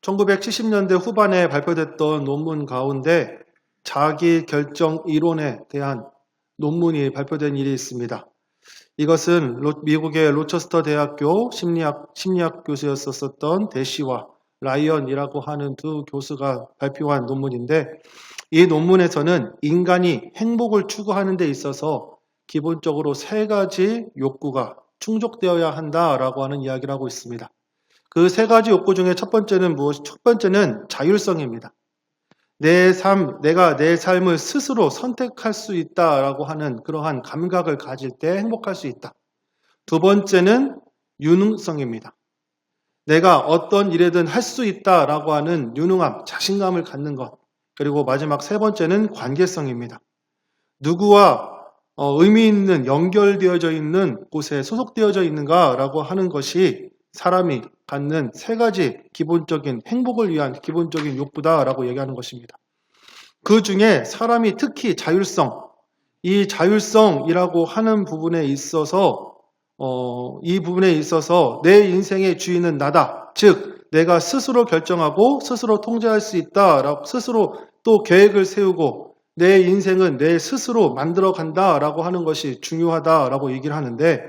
1970년대 후반에 발표됐던 논문 가운데 자기 결정 이론에 대한 논문이 발표된 일이 있습니다. 이것은 미국의 로체스터 대학교 심리학 교수였었던 대시와 라이언이라고 하는 두 교수가 발표한 논문인데, 이 논문에서는 인간이 행복을 추구하는 데 있어서 기본적으로 세 가지 욕구가 충족되어야 한다라고 하는 이야기를 하고 있습니다. 그 세 가지 욕구 중에 첫 번째는 자율성입니다. 내가 내 삶을 스스로 선택할 수 있다라고 하는 그러한 감각을 가질 때 행복할 수 있다. 두 번째는 유능성입니다. 내가 어떤 일이든 할 수 있다라고 하는 유능함, 자신감을 갖는 것. 그리고 마지막 세 번째는 관계성입니다. 누구와 의미 있는 연결되어져 있는 곳에 소속되어져 있는가라고 하는 것이 사람이 갖는 세 가지 기본적인 행복을 위한 기본적인 욕구다라고 얘기하는 것입니다. 그 중에 사람이 특히 이 자율성이라고 하는 부분에 있어서 이 부분에 있어서 내 인생의 주인은 나다. 즉 내가 스스로 결정하고 스스로 통제할 수 있다. 스스로 또 계획을 세우고 내 인생은 내 스스로 만들어 간다라고 하는 것이 중요하다라고 얘기를 하는데,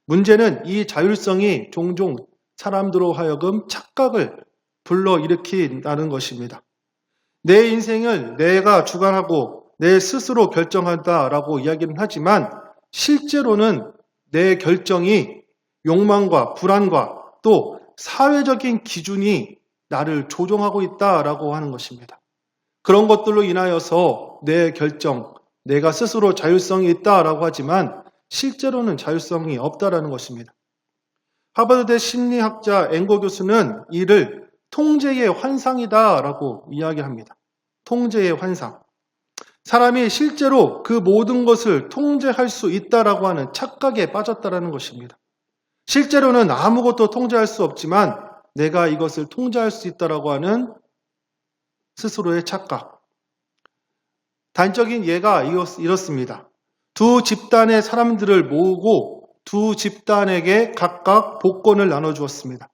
문제는 이 자율성이 종종 사람들로 하여금 착각을 불러일으킨다는 것입니다. 내 인생을 내가 주관하고 내 스스로 결정한다라고 이야기는 하지만 실제로는 내 결정이 욕망과 불안과 또 사회적인 기준이 나를 조종하고 있다라고 하는 것입니다. 그런 것들로 인하여서 내 결정, 내가 스스로 자율성이 있다라고 하지만 실제로는 자율성이 없다라는 것입니다. 하버드대 심리학자 앵거 교수는 이를 통제의 환상이다라고 이야기합니다. 통제의 환상. 사람이 실제로 그 모든 것을 통제할 수 있다라고 하는 착각에 빠졌다라는 것입니다. 실제로는 아무것도 통제할 수 없지만 내가 이것을 통제할 수 있다라고 하는 스스로의 착각. 단적인 예가 이렇습니다. 두 집단의 사람들을 모으고 두 집단에게 각각 복권을 나눠주었습니다.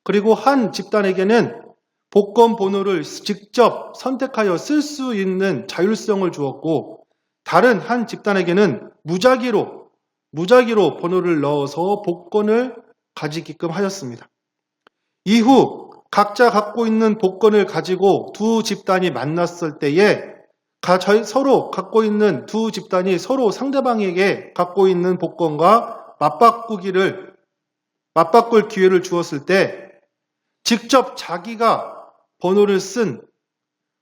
그리고 한 집단에게는 복권 번호를 직접 선택하여 쓸 수 있는 자율성을 주었고, 다른 한 집단에게는 무작위로 번호를 넣어서 복권을 가지게끔 하였습니다. 이후 각자 갖고 있는 복권을 가지고 두 집단이 만났을 때에 서로 갖고 있는 두 집단이 서로 상대방에게 갖고 있는 복권과 맞바꿀 기회를 주었을 때 직접 자기가 번호를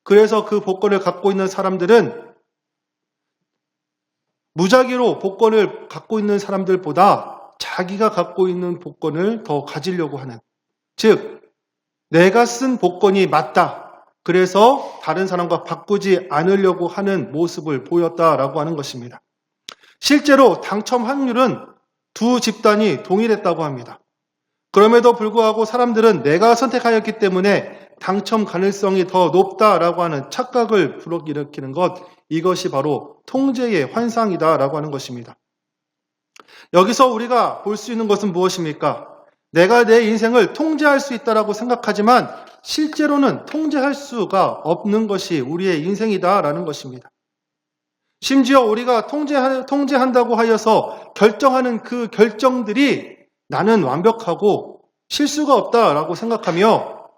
그래서 그 복권을 갖고 있는 사람들은 무작위로 복권을 갖고 있는 사람들보다 자기가 갖고 있는 복권을 더 가지려고 하는, 즉 내가 쓴 복권이 맞다. 그래서 다른 사람과 바꾸지 않으려고 하는 모습을 보였다라고 하는 것입니다. 실제로 당첨 확률은 두 집단이 동일했다고 합니다. 그럼에도 불구하고 사람들은 내가 선택하였기 때문에 당첨 가능성이 더 높다라고 하는 착각을 불러일으키는 것, 이것이 바로 통제의 환상이다라고 하는 것입니다. 여기서 우리가 볼 수 있는 것은 무엇입니까? 내가 내 인생을 통제할 수 있다라고 생각하지만 실제로는 통제할 수가 없는 것이 우리의 인생이다라는 것입니다. 심지어 우리가 통제한다고 하여서 결정하는 그 결정들이 나는 완벽하고 실수가 없다라고 생각하며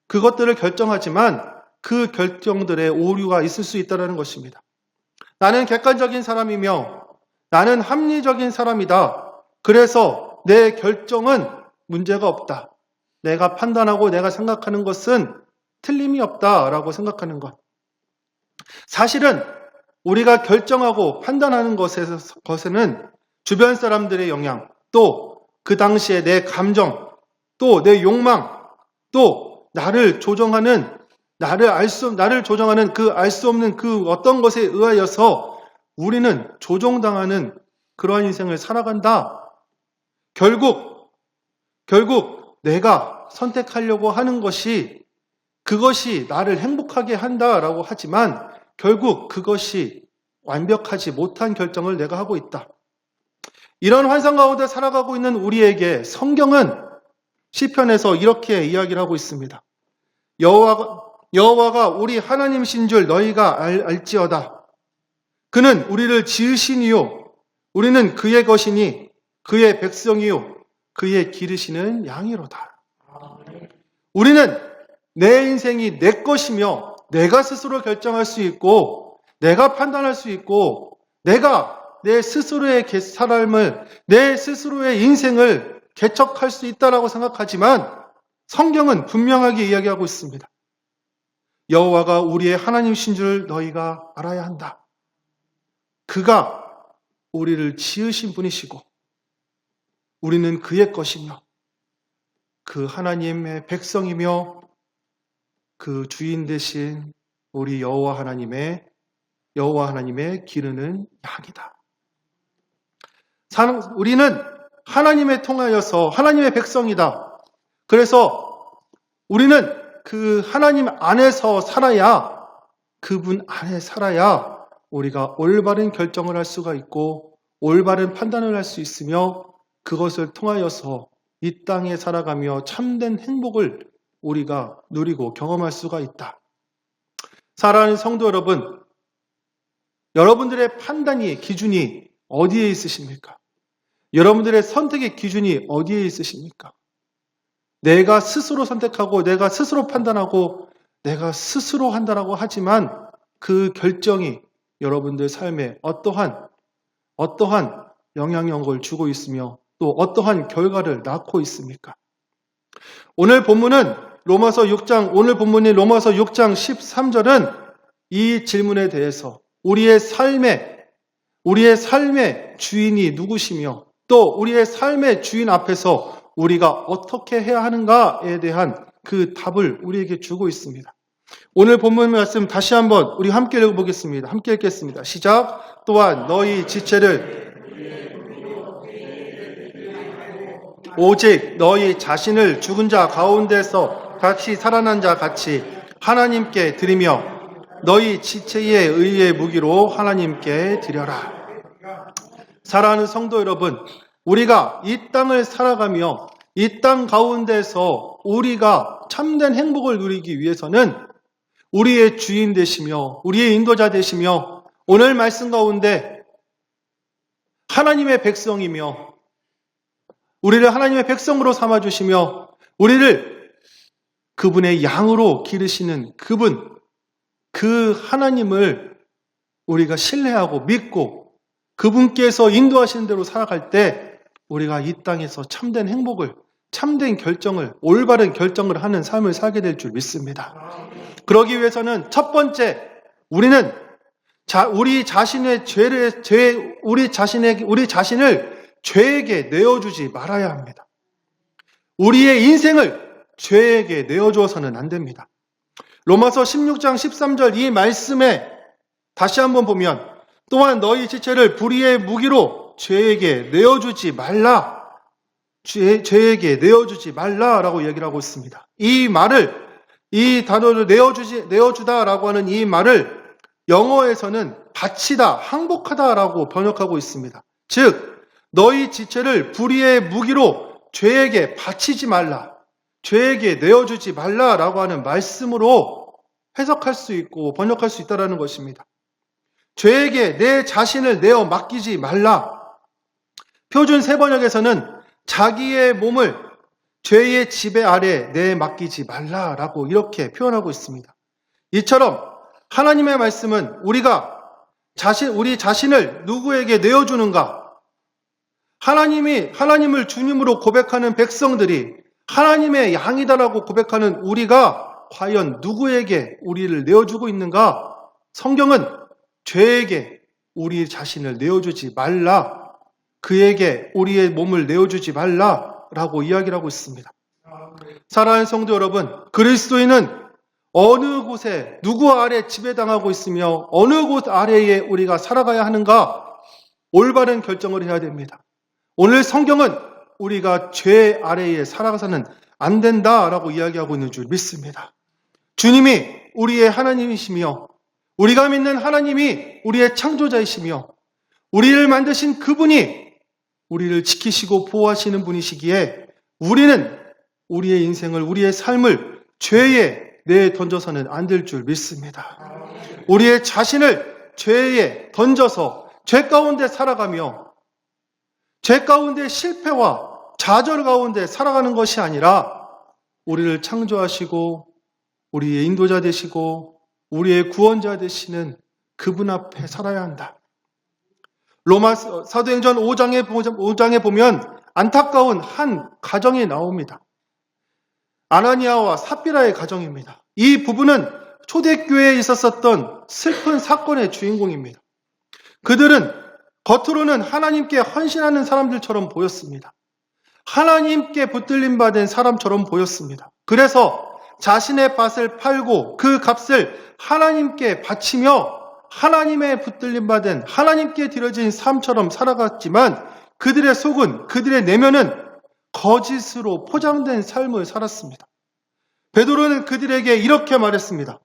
그것들을 결정하지만 그 결정들에 오류가 있을 수 있다는 것입니다. 나는 객관적인 사람이며 나는 합리적인 사람이다. 그래서 내 결정은 문제가 없다. 내가 판단하고 내가 생각하는 것은 틀림이 없다라고 생각하는 것. 사실은 우리가 결정하고 판단하는 것에는 주변 사람들의 영향, 또 그 당시에 내 감정, 또 내 욕망, 또 나를 조정하는 그 알 수 없는 그 어떤 것에 의하여서 우리는 조종당하는 그러한 인생을 살아간다. 결국 내가 선택하려고 하는 그것이 나를 행복하게 한다라고 하지만 결국 그것이 완벽하지 못한 결정을 내가 하고 있다. 이런 환상 가운데 살아가고 있는 우리에게 성경은 시편에서 이렇게 이야기를 하고 있습니다. 여호와가 우리 하나님이신 줄 너희가 알지어다. 그는 우리를 지으시니요 우리는 그의 것이니 그의 백성이요 그의 기르시는 양이로다. 우리는 내 인생이 내 것이며 내가 스스로 결정할 수 있고 내가 판단할 수 있고 내가 내 스스로의 삶을 내 스스로의 인생을 개척할 수 있다라고 생각하지만 성경은 분명하게 이야기하고 있습니다. 여호와가 우리의 하나님이신 줄 너희가 알아야 한다. 그가 우리를 지으신 분이시고 우리는 그의 것이며 그 하나님의 백성이며 그 주인 되신 우리 여호와 하나님의 기르는 양이다. 우리는 하나님에 통하여서 하나님의 백성이다. 그래서 우리는 그 하나님 안에서 살아야 그분 안에 살아야 우리가 올바른 결정을 할 수가 있고 올바른 판단을 할 수 있으며 그것을 통하여서 이 땅에 살아가며 참된 행복을 우리가 누리고 경험할 수가 있다. 사랑하는 성도 여러분, 여러분들의 판단의 기준이 어디에 있으십니까? 여러분들의 선택의 기준이 어디에 있으십니까? 내가 스스로 선택하고 내가 스스로 판단하고 내가 스스로 한다라고 하지만 그 결정이 여러분들 삶에 어떠한 영향력을 주고 있으며 또 어떠한 결과를 낳고 있습니까? 오늘 본문인 로마서 6장 13절은 이 질문에 대해서 우리의 삶의 주인이 누구시며 또 우리의 삶의 주인 앞에서 우리가 어떻게 해야 하는가에 대한 그 답을 우리에게 주고 있습니다. 오늘 본문 말씀 다시 한번 우리 함께 읽어보겠습니다. 함께 읽겠습니다. 시작. 또한 너희 지체를 오직 너희 자신을 죽은 자 가운데서 다시 살아난 자 같이 하나님께 드리며 너희 지체의 의의 무기로 하나님께 드려라. 사랑하는 성도 여러분, 우리가 이 땅을 살아가며 이 땅 가운데서 우리가 참된 행복을 누리기 위해서는 우리의 주인 되시며 우리의 인도자 되시며 오늘 말씀 가운데 하나님의 백성이며 우리를 하나님의 백성으로 삼아주시며 우리를 그분의 양으로 기르시는 그 하나님을 우리가 신뢰하고 믿고 그분께서 인도하시는 대로 살아갈 때 우리가 이 땅에서 참된 행복을, 참된 결정을, 올바른 결정을 하는 삶을 살게 될 줄 믿습니다. 그러기 위해서는 첫 번째, 우리는 우리 자신을 죄에게 내어주지 말아야 합니다. 우리의 인생을 죄에게 내어주어서는 안 됩니다. 로마서 16장 13절 이 말씀에 다시 한번 보면 또한 너희 지체를 불의의 무기로 죄에게 내어주지 말라. 죄에게 내어주지 말라라고 얘기를 하고 있습니다. 이 단어를 내어주다라고 하는 이 말을 영어에서는 바치다, 항복하다라고 번역하고 있습니다. 즉, 너희 지체를 불의의 무기로 죄에게 바치지 말라, 죄에게 내어주지 말라라고 하는 말씀으로 해석할 수 있고 번역할 수 있다는 것입니다. 죄에게 내 자신을 내어 맡기지 말라. 표준 세번역에서는 자기의 몸을 죄의 지배 아래 내 맡기지 말라라고 이렇게 표현하고 있습니다. 이처럼 하나님의 말씀은 우리 자신을 누구에게 내어주는가? 하나님을 주님으로 고백하는 백성들이 하나님의 양이다라고 고백하는 우리가 과연 누구에게 우리를 내어주고 있는가? 성경은 죄에게 우리 자신을 내어주지 말라. 그에게 우리의 몸을 내어주지 말라라고 이야기를 하고 있습니다. 사랑하는 성도 여러분, 그리스도인은 어느 곳에 누구 아래 지배당하고 있으며 어느 곳 아래에 우리가 살아가야 하는가? 올바른 결정을 해야 됩니다. 오늘 성경은 우리가 죄 아래에 살아가서는 안 된다라고 이야기하고 있는 줄 믿습니다. 주님이 우리의 하나님이시며 우리가 믿는 하나님이 우리의 창조자이시며 우리를 만드신 그분이 우리를 지키시고 보호하시는 분이시기에 우리는 우리의 인생을, 우리의 삶을 죄의 내던져서는 안 될 줄 믿습니다. 우리의 자신을 죄에 던져서 죄 가운데 살아가며 죄 가운데 실패와 좌절 가운데 살아가는 것이 아니라 우리를 창조하시고 우리의 인도자 되시고 우리의 구원자 되시는 그분 앞에 살아야 한다. 로마 사도행전 5장에 보면 안타까운 한 가정이 나옵니다. 아나니아와 삽비라의 가정입니다. 이 부부는 초대교회에 있었던 슬픈 사건의 주인공입니다. 그들은 겉으로는 하나님께 헌신하는 사람들처럼 보였습니다. 하나님께 붙들림 받은 사람처럼 보였습니다. 그래서 자신의 밭을 팔고 그 값을 하나님께 바치며 하나님의 붙들림 받은 하나님께 드려진 삶처럼 살아갔지만 그들의 속은, 그들의 내면은 거짓으로 포장된 삶을 살았습니다. 베드로는 그들에게 이렇게 말했습니다.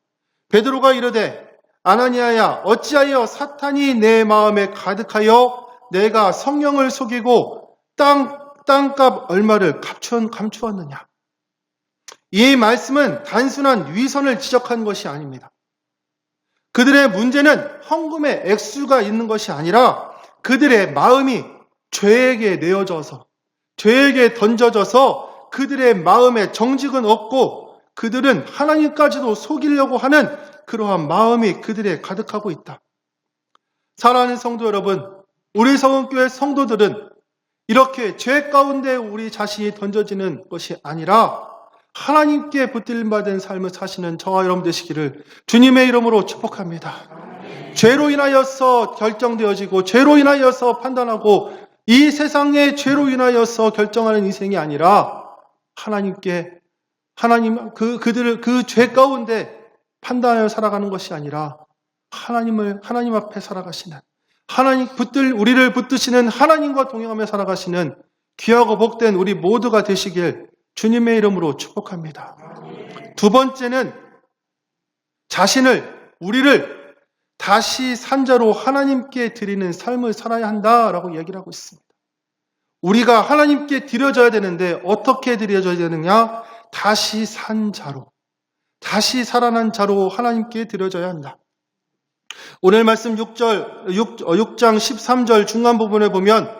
베드로가 이르되 아나니아야 어찌하여 사탄이 내 마음에 가득하여 내가 성령을 속이고 땅값 얼마를 감추었느냐. 이 말씀은 단순한 위선을 지적한 것이 아닙니다. 그들의 문제는 헌금의 액수가 있는 것이 아니라 그들의 마음이 죄에게 내어져서 죄에게 던져져서 그들의 마음에 정직은 없고 그들은 하나님까지도 속이려고 하는 그러한 마음이 그들에 가득하고 있다. 사랑하는 성도 여러분, 우리 성은교회 성도들은 이렇게 죄 가운데 우리 자신이 던져지는 것이 아니라 하나님께 붙들림 받은 삶을 사시는 저와 여러분 되시기를 주님의 이름으로 축복합니다. 죄로 인하여서 결정되어지고 죄로 인하여서 판단하고 이 세상의 죄로 인하여서 결정하는 인생이 아니라 하나님께 그들을 그 죄 가운데 판단하여 살아가는 것이 아니라 하나님 앞에 살아가시는 우리를 붙드시는 하나님과 동행하며 살아가시는 귀하고 복된 우리 모두가 되시길 주님의 이름으로 축복합니다. 두 번째는 우리를 다시 산자로 하나님께 드리는 삶을 살아야 한다라고 얘기를 하고 있습니다. 우리가 하나님께 드려져야 되는데 어떻게 드려져야 되느냐? 다시 산 자로, 다시 살아난 자로 하나님께 드려져야 한다. 오늘 말씀 6장 13절 중간 부분에 보면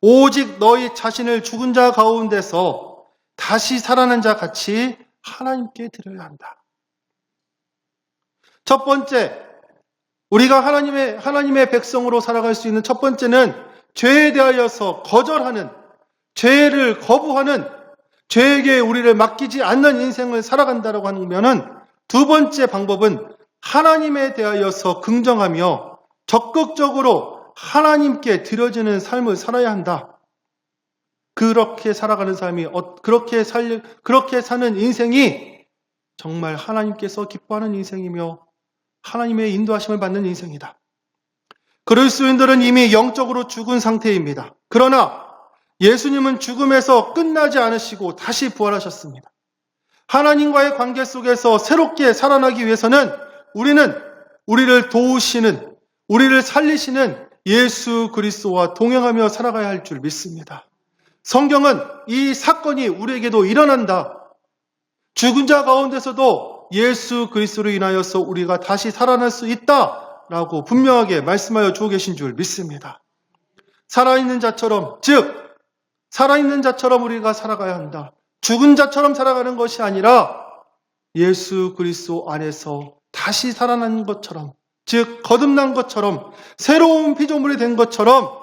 오직 너희 자신을 죽은 자 가운데서 다시 살아난 자 같이 하나님께 드려야 한다. 첫 번째, 우리가 하나님의 백성으로 살아갈 수 있는 첫 번째는 죄에 대하여서 거절하는, 죄를 거부하는, 죄에게 우리를 맡기지 않는 인생을 살아간다라고 하면은 두 번째 방법은 하나님에 대하여서 긍정하며 적극적으로 하나님께 드려지는 삶을 살아야 한다. 그렇게 살아가는 삶이, 그렇게 사는 인생이 정말 하나님께서 기뻐하는 인생이며 하나님의 인도하심을 받는 인생이다. 그리스도인들은 이미 영적으로 죽은 상태입니다. 그러나 예수님은 죽음에서 끝나지 않으시고 다시 부활하셨습니다. 하나님과의 관계 속에서 새롭게 살아나기 위해서는 우리를 도우시는, 우리를 살리시는 예수 그리스도와 동행하며 살아가야 할 줄 믿습니다. 성경은 이 사건이 우리에게도 일어난다. 죽은 자 가운데서도 예수 그리스도로 인하여서 우리가 다시 살아날 수 있다라고 분명하게 말씀하여 주고 계신 줄 믿습니다. 살아있는 자처럼 우리가 살아가야 한다. 죽은 자처럼 살아가는 것이 아니라 예수 그리스도 안에서 다시 살아난 것처럼, 즉 거듭난 것처럼, 새로운 피조물이 된 것처럼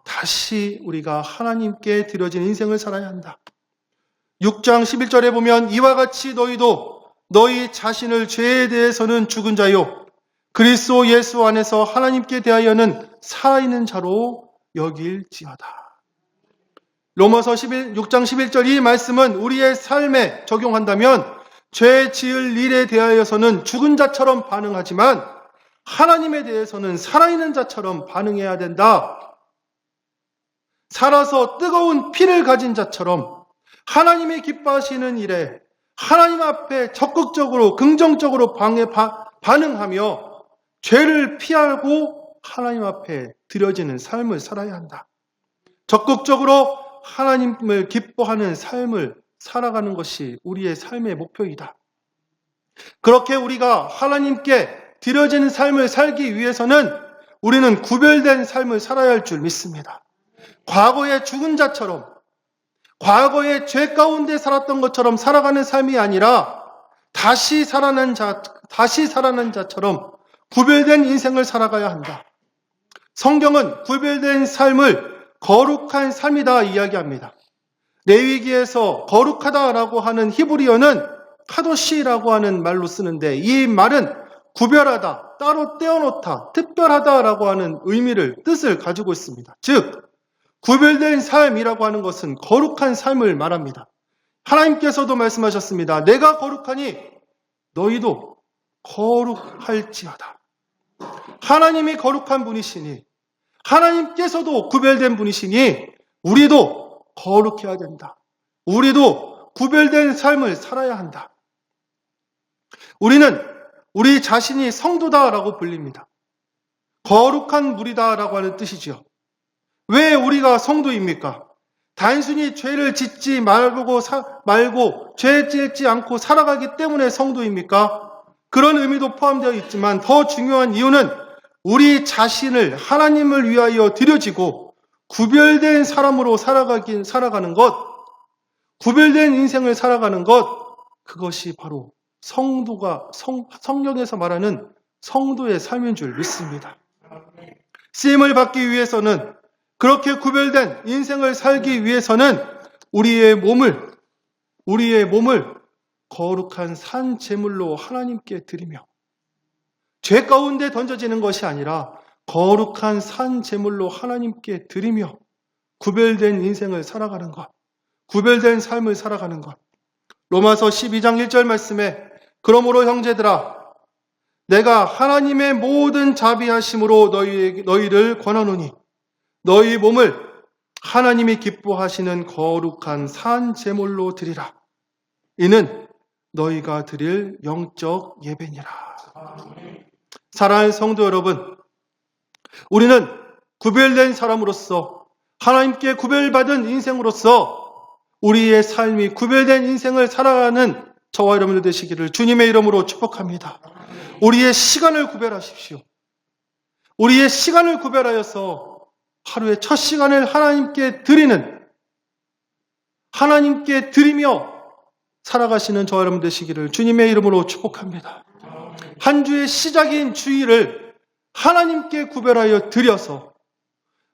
다시 우리가 하나님께 드려진 인생을 살아야 한다. 6장 11절에 보면 이와 같이 너희도 너희 자신을 죄에 대해서는 죽은 자요 그리스도 예수 안에서 하나님께 대하여는 살아있는 자로 여길지어다. 로마서 6장 11절 이 말씀은 우리의 삶에 적용한다면 죄 지을 일에 대하여서는 죽은 자처럼 반응하지만 하나님에 대해서는 살아있는 자처럼 반응해야 된다. 살아서 뜨거운 피를 가진 자처럼 하나님이 기뻐하시는 일에 하나님 앞에 적극적으로 긍정적으로 반응하며 죄를 피하고 하나님 앞에 드려지는 삶을 살아야 한다. 적극적으로 하나님을 기뻐하는 삶을 살아가는 것이 우리의 삶의 목표이다. 그렇게 우리가 하나님께 드려지는 삶을 살기 위해서는 우리는 구별된 삶을 살아야 할 줄 믿습니다. 과거의 죽은 자처럼, 과거의 죄 가운데 살았던 것처럼 살아가는 삶이 아니라 다시 살아난 자처럼 구별된 인생을 살아가야 한다. 성경은 구별된 삶을 거룩한 삶이다 이야기합니다. 레위기에서 거룩하다라고 하는 히브리어는 카도시라고 하는 말로 쓰는데, 이 말은 구별하다, 따로 떼어놓다, 특별하다라고 하는 뜻을 가지고 있습니다. 즉, 구별된 삶이라고 하는 것은 거룩한 삶을 말합니다. 하나님께서도 말씀하셨습니다. 내가 거룩하니 너희도 거룩할지어다. 하나님이 거룩한 분이시니, 하나님께서도 구별된 분이시니 우리도 거룩해야 된다. 우리도 구별된 삶을 살아야 한다. 우리는 우리 자신이 성도다라고 불립니다. 거룩한 무리다라고 하는 뜻이지요. 왜 우리가 성도입니까? 단순히 죄를 짓지 말고 죄 짓지 않고 살아가기 때문에 성도입니까? 그런 의미도 포함되어 있지만 더 중요한 이유는 우리 자신을 하나님을 위하여 드려지고 구별된 사람으로 살아가는 것, 구별된 인생을 살아가는 것, 그것이 바로 성경에서 말하는 성도의 삶인 줄 믿습니다. 쓰임을 받기 위해서는, 그렇게 구별된 인생을 살기 위해서는 우리의 몸을 거룩한 산 제물로 하나님께 드리며, 죄 가운데 던져지는 것이 아니라 거룩한 산 제물로 하나님께 드리며 구별된 인생을 살아가는 것, 구별된 삶을 살아가는 것. 로마서 12장 1절 말씀에 그러므로 형제들아 내가 하나님의 모든 자비하심으로 너희를 권하노니 너희 몸을 하나님이 기뻐하시는 거룩한 산 제물로 드리라. 이는 너희가 드릴 영적 예배니라. 사랑하는 성도 여러분, 우리는 구별된 사람으로서, 하나님께 구별받은 인생으로서 우리의 삶이 구별된 인생을 살아가는 저와 여러분들 되시기를 주님의 이름으로 축복합니다. 우리의 시간을 구별하십시오. 우리의 시간을 구별하여서 하루의 첫 시간을 하나님께 드리며 살아가시는 저와 여러분 되시기를 주님의 이름으로 축복합니다. 한 주의 시작인 주일을 하나님께 구별하여 드려서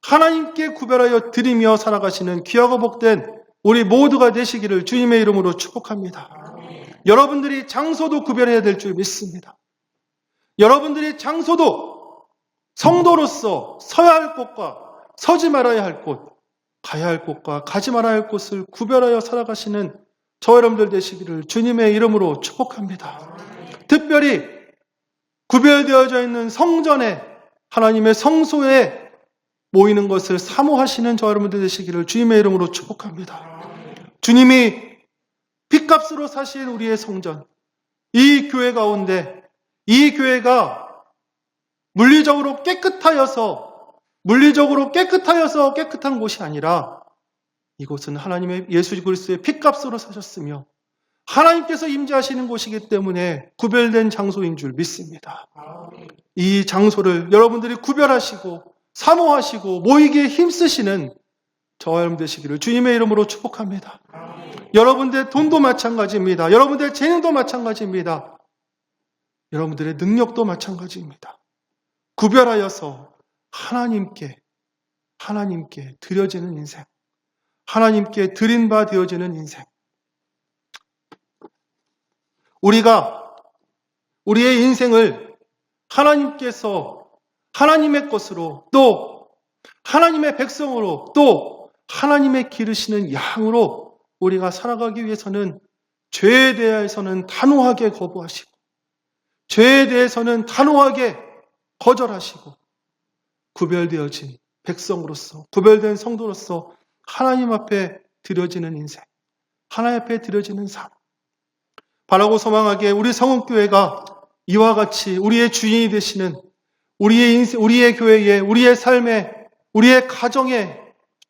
하나님께 구별하여 드리며 살아가시는 귀하고 복된 우리 모두가 되시기를 주님의 이름으로 축복합니다. 여러분들이 장소도 구별해야 될 줄 믿습니다. 여러분들이 장소도 성도로서 서야 할 곳과 서지 말아야 할 곳, 가야 할 곳과 가지 말아야 할 곳을 구별하여 살아가시는 저 여러분들 되시기를 주님의 이름으로 축복합니다. 특별히 구별되어져 있는 성전에, 하나님의 성소에 모이는 것을 사모하시는 저 여러분들 되시기를 주님의 이름으로 축복합니다. 주님이 핏값으로 사신 우리의 성전, 이 교회 가운데, 이 교회가 물리적으로 깨끗하여서 깨끗한 곳이 아니라 이곳은 하나님의 예수 그리스도의 핏값으로 사셨으며 하나님께서 임재하시는 곳이기 때문에 구별된 장소인 줄 믿습니다. 이 장소를 여러분들이 구별하시고 사모하시고 모이기에 힘쓰시는 저와 여러분 되시기를 주님의 이름으로 축복합니다. 여러분들의 돈도 마찬가지입니다. 여러분들의 재능도 마찬가지입니다. 여러분들의 능력도 마찬가지입니다. 구별하여서 하나님께 드려지는 인생, 하나님께 드린 바 되어지는 인생. 우리가 우리의 인생을 하나님께서 하나님의 것으로, 또 하나님의 백성으로, 또 하나님의 기르시는 양으로 우리가 살아가기 위해서는 죄에 대해서는 단호하게 거부하시고, 죄에 대해서는 단호하게 거절하시고, 구별되어진 백성으로서, 구별된 성도로서 하나님 앞에 드려지는 인생, 하나님 앞에 드려지는 삶, 바라고 소망하게 우리 성읍교회가 이와 같이 우리의 주인이 되시는, 우리의 인생, 우리의 교회에, 우리의 삶에, 우리의 가정에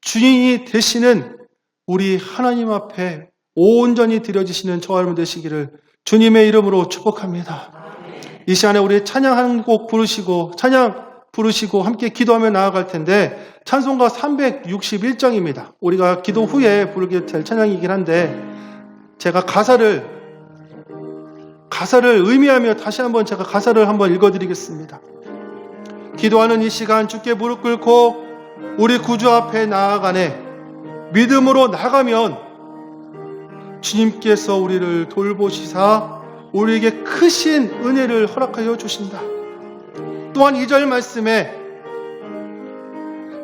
주인이 되시는 우리 하나님 앞에 온전히 드려지시는 저와 여러분 되시기를 주님의 이름으로 축복합니다. 이 시간에 우리 찬양 한 곡 부르시고 함께 기도하며 나아갈 텐데 찬송가 361장입니다. 우리가 기도 후에 부르게 될 찬양이긴 한데 제가 가사를 의미하며 다시 한번 제가 가사를 한번 읽어드리겠습니다. 기도하는 이 시간 주께 무릎 꿇고 우리 구주 앞에 나아가네. 믿음으로 나가면 주님께서 우리를 돌보시사 우리에게 크신 은혜를 허락하여 주신다. 또한 2절 말씀에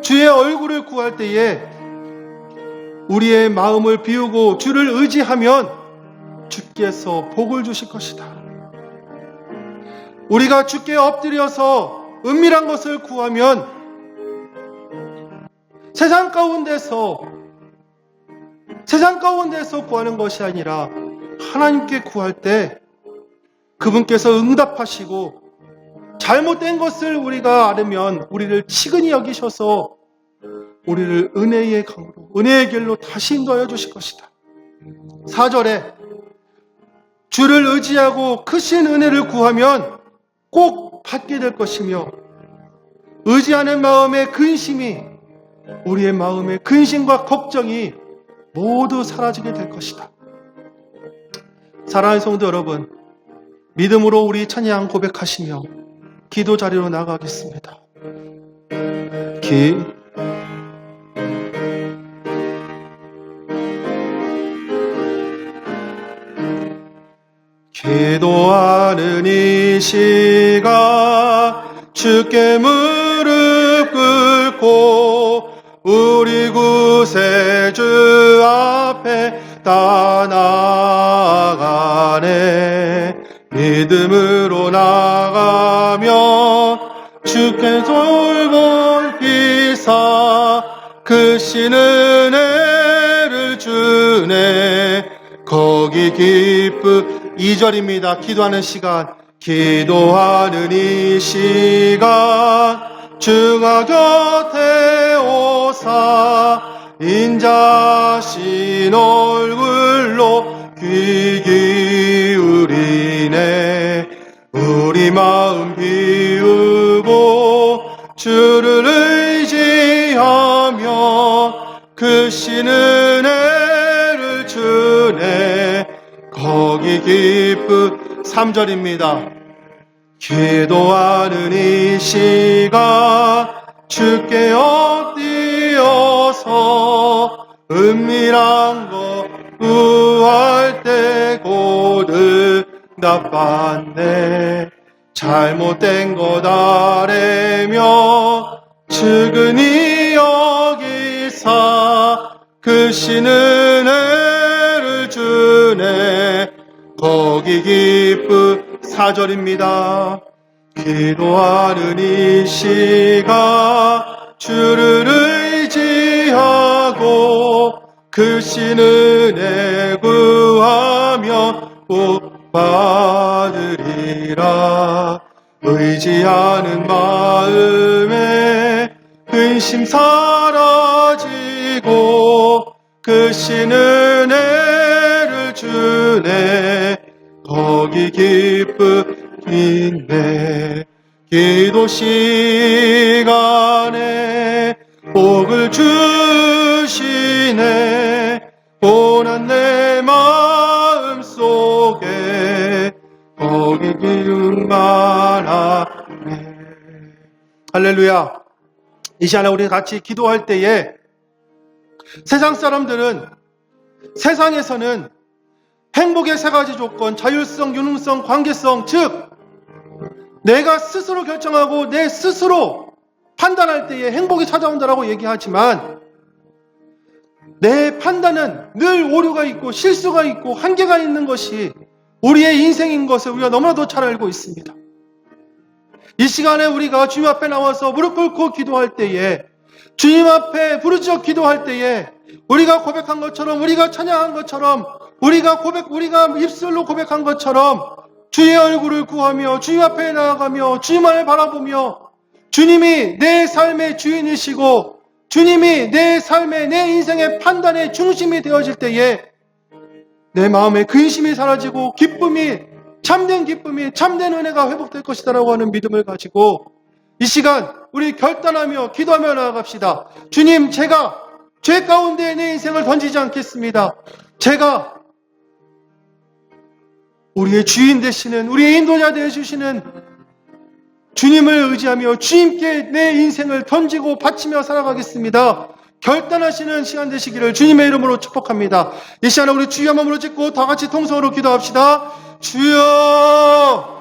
주의 얼굴을 구할 때에 우리의 마음을 비우고 주를 의지하면 주께서 복을 주실 것이다. 우리가 주께 엎드려서 은밀한 것을 구하면 세상 가운데서 구하는 것이 아니라 하나님께 구할 때 그분께서 응답하시고 잘못된 것을 우리가 알으면 우리를 치근히 여기셔서 우리를 은혜의 강으로, 은혜의 길로 다시 인도하여 주실 것이다. 4절에 주를 의지하고 크신 은혜를 구하면 꼭 받게 될 것이며 의지하는 마음의 근심이 우리의 마음의 근심과 걱정이 모두 사라지게 될 것이다. 사랑하는 성도 여러분, 믿음으로 우리 찬양 고백하시며 기도 자리로 나가겠습니다. 기도하는 이 시간 주께 무릎 꿇고 우리 구세주 앞에 다 나아가네. 믿음으로 나가며 주께 돌보시사 크신 은혜를 주네. 거기 기쁨. 2절입니다. 기도하는 시간. 기도하는 이 시간 주가 곁에 오사 인자신 얼굴로 귀 기울이네. 우리 마음 비우고 주를 의지하며 크신 은혜를 주네. 거기 기쁨. 3절입니다. 기도하는 이 시간 주께 엎드려서 은밀한 것 구할 때 곧 응답받네. 잘못된 것 아뢰며 측은히 여기사 크신 은혜를 주네. 거기 기쁨. 4절입니다. 기도하는 이 시간 주를 의지하고 크신 은혜 구하며 복 받으리라. 의지하는 마음에 근심 사라지고 크신 은혜를 주네. 거기 기쁨이네. 기도 시간에 복을 주시네. 고난 내 마음 속에 거기 기름 바라네. 할렐루야. 이 시간에 우리 같이 기도할 때에 세상 사람들은 세상에서는 행복의 세 가지 조건, 자율성, 유능성, 관계성, 즉 내가 스스로 결정하고 내 스스로 판단할 때에 행복이 찾아온다라고 얘기하지만 내 판단은 늘 오류가 있고 실수가 있고 한계가 있는 것이 우리의 인생인 것을 우리가 너무나도 잘 알고 있습니다. 이 시간에 우리가 주님 앞에 나와서 무릎 꿇고 기도할 때에 주님 앞에 부르짖어 기도할 때에 우리가 고백한 것처럼 우리가 찬양한 것처럼 우리가 입술로 고백한 것처럼 주의 얼굴을 구하며 주님 앞에 나아가며 주님을 바라보며 주님이 내 삶의 주인이시고 주님이 내 삶의 내 인생의 판단의 중심이 되어질 때에 내 마음에 근심이 사라지고 기쁨이, 참된 기쁨이, 참된 은혜가 회복될 것이다라고 하는 믿음을 가지고 이 시간 우리 결단하며 기도하며 나아갑시다. 주님, 제가 죄 가운데 내 인생을 던지지 않겠습니다. 제가 우리의 주인 되시는, 우리의 인도자 되어주시는 주님을 의지하며 주님께 내 인생을 던지고 바치며 살아가겠습니다. 결단하시는 시간 되시기를 주님의 이름으로 축복합니다. 이 시간에 우리 주여 한번 부르짖고 다 같이 통성으로 기도합시다. 주여!